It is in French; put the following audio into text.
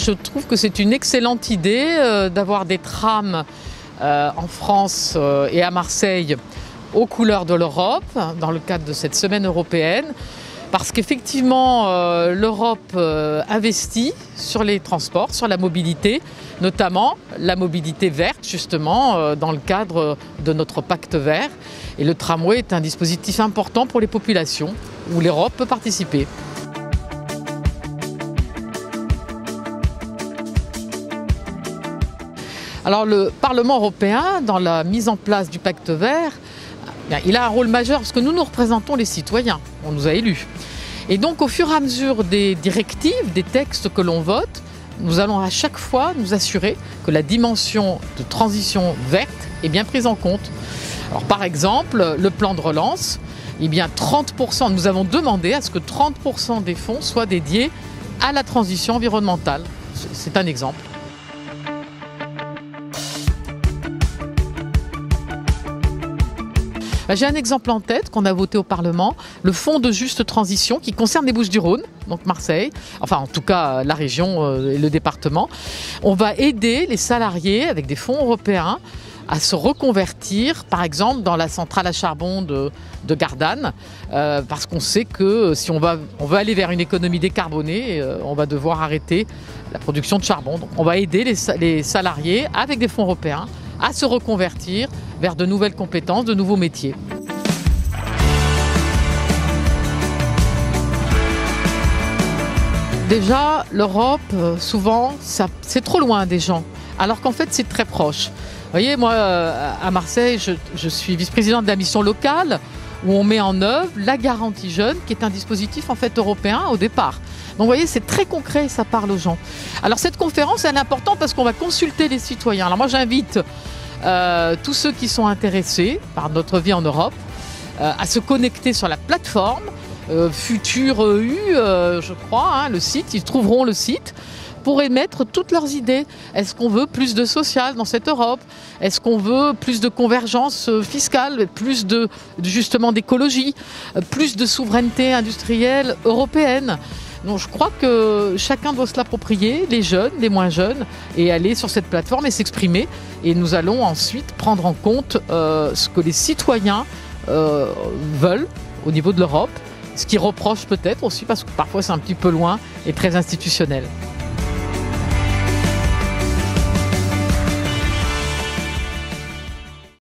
Je trouve que c'est une excellente idée d'avoir des trams en France et à Marseille aux couleurs de l'Europe, dans le cadre de cette semaine européenne, parce qu'effectivement l'Europe investit sur les transports, sur la mobilité, notamment la mobilité verte, justement, dans le cadre de notre pacte vert. Et le tramway est un dispositif important pour les populations, où l'Europe peut participer. Alors le Parlement européen, dans la mise en place du pacte vert, il a un rôle majeur parce que nous représentons les citoyens, on nous a élus. Et donc au fur et à mesure des directives, des textes que l'on vote, nous allons à chaque fois nous assurer que la dimension de transition verte est bien prise en compte. Alors par exemple, le plan de relance, eh bien 30%, nous avons demandé à ce que 30% des fonds soient dédiés à la transition environnementale. C'est un exemple. J'ai un exemple en tête qu'on a voté au Parlement, le fonds de juste transition qui concerne les Bouches-du-Rhône, donc Marseille, enfin en tout cas la région et le département. On va aider les salariés avec des fonds européens à se reconvertir, par exemple dans la centrale à charbon de Gardanne, parce qu'on sait que si on veut aller vers une économie décarbonée, on va devoir arrêter la production de charbon. Donc on va aider les salariés avec des fonds européens à se reconvertir vers de nouvelles compétences, de nouveaux métiers. Déjà, l'Europe, souvent, c'est trop loin des gens, alors qu'en fait, c'est très proche. Vous voyez, moi, à Marseille, je suis vice-présidente de la mission locale, où on met en œuvre la garantie jeune, qui est un dispositif en fait européen au départ. Donc vous voyez, c'est très concret, ça parle aux gens. Alors cette conférence, elle est importante parce qu'on va consulter les citoyens. Alors moi, j'invite tous ceux qui sont intéressés par notre vie en Europe à se connecter sur la plateforme Futur EU, je crois, le site. Ils trouveront le site pour émettre toutes leurs idées. Est-ce qu'on veut plus de social dans cette Europe? Est-ce qu'on veut plus de convergence fiscale, plus justement d'écologie, plus de souveraineté industrielle européenne? Donc je crois que chacun doit se l'approprier, les jeunes, les moins jeunes, et aller sur cette plateforme et s'exprimer. Et nous allons ensuite prendre en compte ce que les citoyens veulent au niveau de l'Europe, ce qu'ils reprochent peut-être aussi, parce que parfois c'est un petit peu loin et très institutionnel.